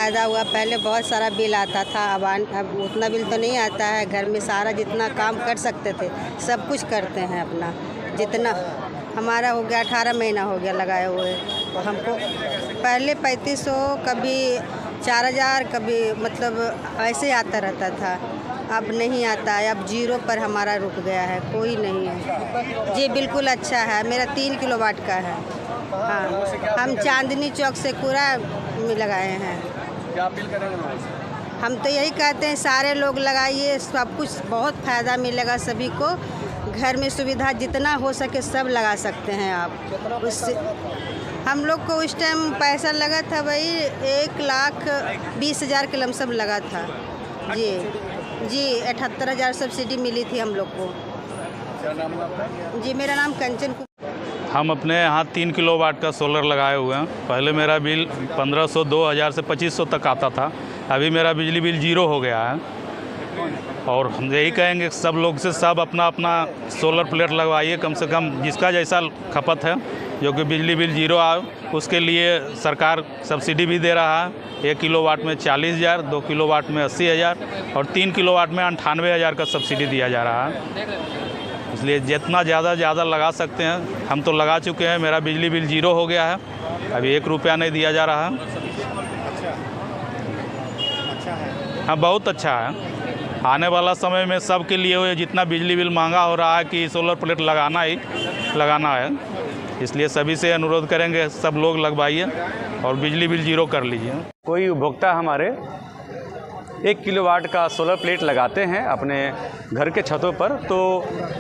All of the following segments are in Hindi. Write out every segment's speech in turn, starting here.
फ़ायदा हुआ। पहले बहुत सारा बिल आता था, अब उतना बिल तो नहीं आता है। घर में सारा जितना काम कर सकते थे सब कुछ करते हैं अपना। जितना हमारा हो गया 18 महीना हो गया लगाए हुए। हमको पहले 3500 कभी 4000 कभी मतलब ऐसे आता रहता था, अब नहीं आता है। अब 0 पर हमारा रुक गया है, कोई नहीं है जी। बिल्कुल अच्छा है। मेरा 3 किलोवाट का है। हाँ, हम चांदनी चौक से कूड़ा में लगाए हैं। क्या अपील करेंगे? हम तो यही कहते हैं सारे लोग लगाइए, सब कुछ बहुत फ़ायदा मिलेगा सभी को। घर में सुविधा जितना हो सके सब लगा सकते हैं आप। उससे हम लोग को उस टाइम पैसा लगा था भाई 1,20,000 के लमसम लगा था जी। 78,000 सब्सिडी मिली थी हम लोग को। क्या नाम है आपका? जी, मेरा नाम कंचन। हम अपने यहाँ 3 किलोवाट का सोलर लगाए हुए हैं। पहले मेरा बिल 1500, 2000 से 2500 तक आता था। अभी मेरा बिजली बिल 0 हो गया है। और हम यही कहेंगे सब लोग से, सब अपना अपना सोलर प्लेट लगवाइए। कम से कम जिसका जैसा खपत है, जो कि बिजली बिल 0 आए, उसके लिए सरकार सब्सिडी भी दे रहा है। 1 किलोवाट में 40,000, 2 किलोवाट में 80,000 और 3 किलोवाट में 98,000 का सब्सिडी दिया जा रहा है। इसलिए जितना ज़्यादा लगा सकते हैं। हम तो लगा चुके हैं, मेरा बिजली बिल 0 हो गया है। अभी 1 रुपया नहीं दिया जा रहा है। हाँ, बहुत अच्छा है। आने वाला समय में सबके लिए हुए, जितना बिजली बिल महंगा हो रहा है कि सोलर प्लेट लगाना है। इसलिए सभी से अनुरोध करेंगे सब लोग लगवाइए और बिजली बिल 0 कर लीजिए। कोई उपभोक्ता हमारे 1 किलोवाट का सोलर प्लेट लगाते हैं अपने घर के छतों पर, तो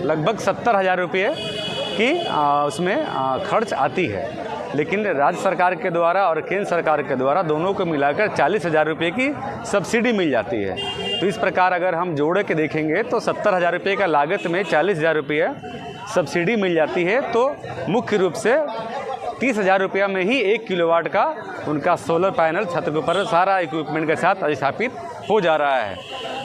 लगभग 70,000 रुपये की उसमें खर्च आती है। लेकिन राज्य सरकार के द्वारा और केंद्र सरकार के द्वारा दोनों को मिलाकर 40,000 रुपये की सब्सिडी मिल जाती है। तो इस प्रकार अगर हम जोड़ के देखेंगे तो 70,000 रुपये का लागत में 40,000 रुपये सब्सिडी मिल जाती है। तो मुख्य रूप से 30,000 रुपया में ही 1 किलोवाट का उनका सोलर पैनल छत के ऊपर सारा इक्विपमेंट के साथ स्थापित हो जा रहा है।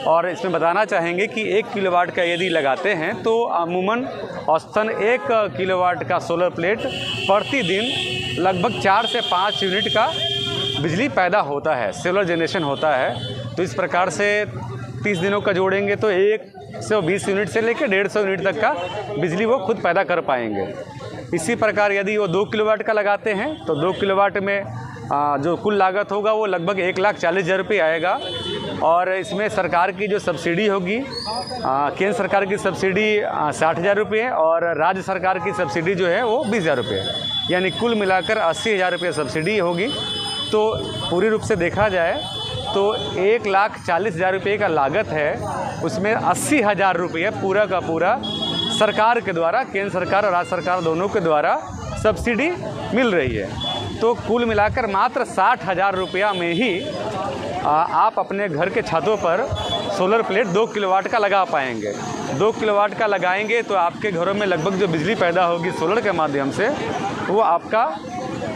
और इसमें बताना चाहेंगे कि 1 किलोवाट का यदि लगाते हैं तो अमूमन औसतन 1 किलोवाट का सोलर प्लेट प्रतिदिन लगभग 4 से 5 यूनिट का बिजली पैदा होता है, सोलर जनरेशन होता है। तो इस प्रकार से 30 दिनों का जोड़ेंगे तो 120 यूनिट से लेकर 150 यूनिट तक का बिजली वो खुद पैदा कर पाएंगे। इसी प्रकार यदि वो 2 किलोवाट का लगाते हैं तो 2 किलोवाट में जो कुल लागत होगा वो लगभग 1,40,000 रुपये आएगा। और इसमें सरकार की जो सब्सिडी होगी, केंद्र सरकार की सब्सिडी 60,000 रुपये और राज्य सरकार की सब्सिडी जो है वो 20,000 रुपये, यानी कुल मिलाकर 80,000 रुपये सब्सिडी होगी। तो पूरी रूप से देखा जाए तो 1,40,000 रुपये का लागत है, उसमें 80,000 रुपये पूरा का पूरा सरकार के द्वारा, केंद्र सरकार और राज्य सरकार दोनों के द्वारा सब्सिडी मिल रही है। तो कुल मिलाकर मात्र 60,000 रुपया में ही आप अपने घर के छतों पर सोलर प्लेट 2 किलोवाट का लगा पाएंगे। 2 किलोवाट का लगाएंगे तो आपके घरों में लगभग जो बिजली पैदा होगी सोलर के माध्यम से वो आपका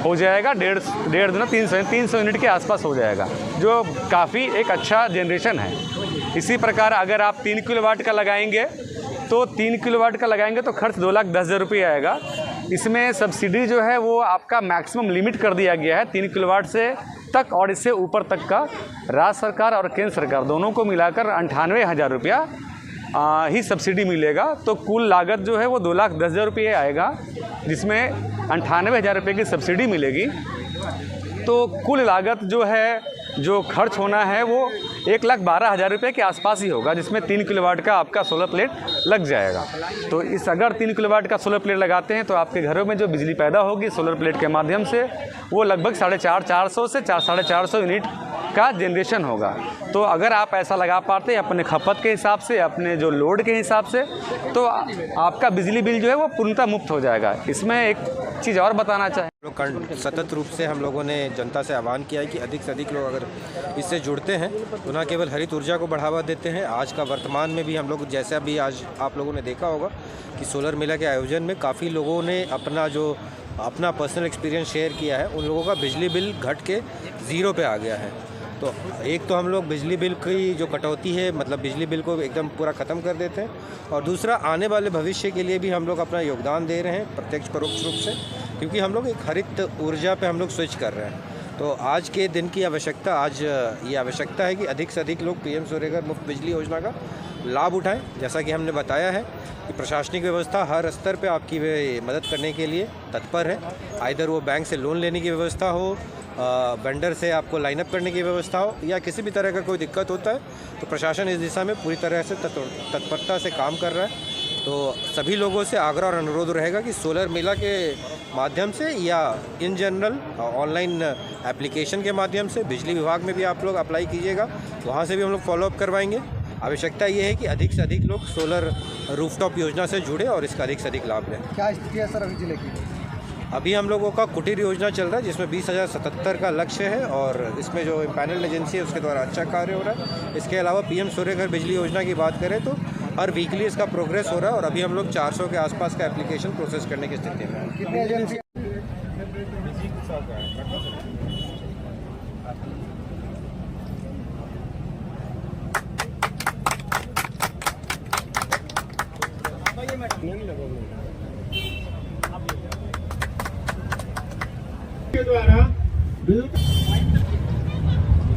हो जाएगा 300 यूनिट के आसपास हो जाएगा, जो काफ़ी एक अच्छा जनरेशन है। इसी प्रकार अगर आप 3 किलोवाट का लगाएंगे तो 3 किलोवाट का लगाएंगे तो खर्च 2,10,000 रुपये आएगा। इसमें सब्सिडी जो है वो आपका मैक्सिमम लिमिट कर दिया गया है 3 किलोवाट से तक, और इससे ऊपर तक का राज्य सरकार और केंद्र सरकार दोनों को मिलाकर 98,000 रुपया ही सब्सिडी मिलेगा। तो कुल लागत जो है वो 2,10,000 रुपये आएगा, जिसमें 98,000 रुपये की सब्सिडी मिलेगी। तो कुल लागत जो है, जो खर्च होना है वो 1,12,000 रुपये के आसपास ही होगा, जिसमें 3 किलोवाट का आपका सोलर प्लेट लग जाएगा। तो अगर 3 किलोवाट का सोलर प्लेट लगाते हैं तो आपके घरों में जो बिजली पैदा होगी सोलर प्लेट के माध्यम से वो लगभग 450 से 450 यूनिट का जनरेशन होगा। तो अगर आप ऐसा लगा पाते हैं अपने खपत के हिसाब से, अपने जो लोड के हिसाब से, तो आपका बिजली बिल जो है वो पूर्णतः मुफ्त हो जाएगा। इसमें एक चीज़ और बताना चाहें, सतत रूप से हम लोगों ने जनता से आह्वान किया है कि अधिक से अधिक लोग अगर इससे जुड़ते हैं तो न केवल हरित ऊर्जा को बढ़ावा देते हैं, आज का वर्तमान में भी हम लोग, जैसा भी आज आप लोगों ने देखा होगा कि सोलर मेला के आयोजन में काफ़ी लोगों ने अपना पर्सनल एक्सपीरियंस शेयर किया है। उन लोगों का बिजली बिल घट के 0 पे आ गया है। तो एक तो हम लोग बिजली बिल की जो कटौती है, मतलब बिजली बिल को एकदम पूरा ख़त्म कर देते हैं, और दूसरा आने वाले भविष्य के लिए भी हम लोग अपना योगदान दे रहे हैं प्रत्यक्ष परोक्ष रूप से, क्योंकि हम लोग एक हरित ऊर्जा पे हम लोग स्विच कर रहे हैं। तो आज के दिन की आवश्यकता, आज ये आवश्यकता है कि अधिक से अधिक लोग पीएम सूर्यघर मुफ्त बिजली योजना का लाभ उठाएं। जैसा कि हमने बताया है कि प्रशासनिक व्यवस्था हर स्तर पे आपकी मदद करने के लिए तत्पर है। आइदर वो बैंक से लोन लेने की व्यवस्था हो, वेंडर से आपको लाइनअप करने की व्यवस्था हो, या किसी भी तरह का कोई दिक्कत होता है तो प्रशासन इस दिशा में पूरी तरह से तत्परता से काम कर रहा है। तो सभी लोगों से आग्रह और अनुरोध रहेगा कि सोलर मेला के माध्यम से या इन जनरल ऑनलाइन एप्लीकेशन के माध्यम से बिजली विभाग में भी आप लोग अप्लाई कीजिएगा, वहाँ से भी हम लोग फॉलोअप करवाएंगे। आवश्यकता ये है कि अधिक से अधिक लोग सोलर रूफटॉप योजना से जुड़े और इसका अधिक से अधिक लाभ लें। क्या स्थिति है सर अभी जिले की? अभी हम लोगों का कुटीर योजना चल रहा है जिसमें 20,077 का लक्ष्य है और इसमें जो पैनल एजेंसी है उसके द्वारा अच्छा कार्य हो रहा है। इसके अलावा पीएम सूर्यघर बिजली योजना की बात करें तो हर वीकली इसका प्रोग्रेस हो रहा है और अभी हम लोग 400 के आसपास का एप्लीकेशन प्रोसेस करने की स्थिति में हैं। कितने एजेंसी? के द्वारा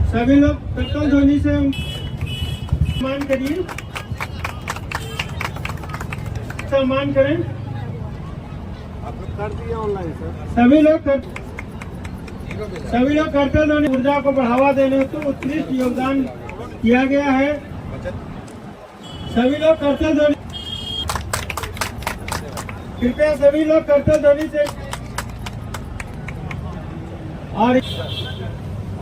सभी लोग पेट्रोल ध्वनि से सम्मान करिए, सम्मान करें। आप लोग कर दिए ऑनलाइन सर? सभी लोग कर्तव्य ध्वनि ऊर्जा को बढ़ावा देने को उत्कृष्ट योगदान किया गया है। सभी लोग कर्तव्य ध्वनि, कृपया सभी लोग कर्तव्य ध्वनि से। और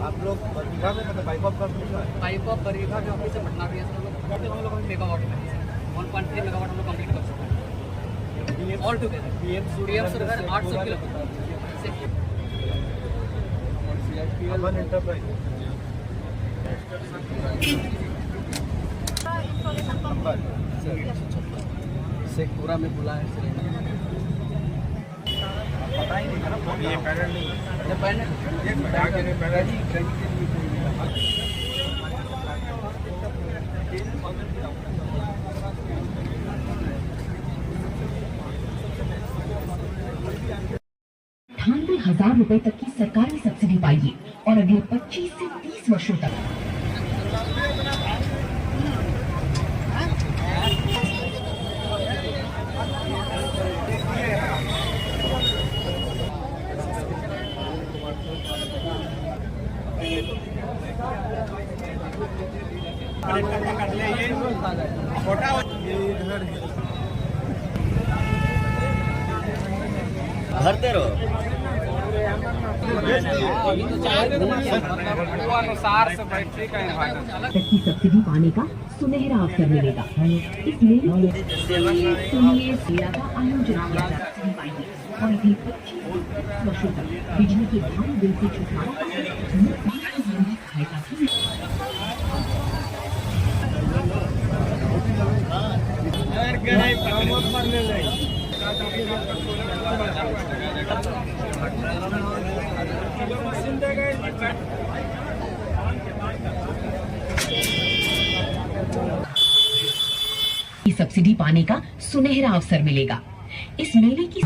आप लोग बरीघा में मतलब बाइक ऑफ कर दिया? टाइप ऑफ बरीघा जो ऑफिस से पटना भी हम लोग मेगावाट में 1.3 मेगावाट हम लोग कंप्लीट कर सकते हैं all together. PM Surya Ghar 800 kilo urban enterprise Sheikhpura में बुला है। पता ही नहीं था ये पैनल नहीं ₹98,000 तक की सरकारी सब्सिडी पाइए और अगले 25 से 30 वर्षों तक। भरते रहो। तक की सब्सिडी पाने का सुनहरा अवसर मिलेगा। इसमें सुनिए सेवा का आयोजन किया जा सब्सिडी पाइए और अगले 25 वर्षों तक बिजली के भारी बिल से छुटकारा सहायता भी। सब्सिडी पाने का सुनहरा अवसर मिलेगा। इस मेले की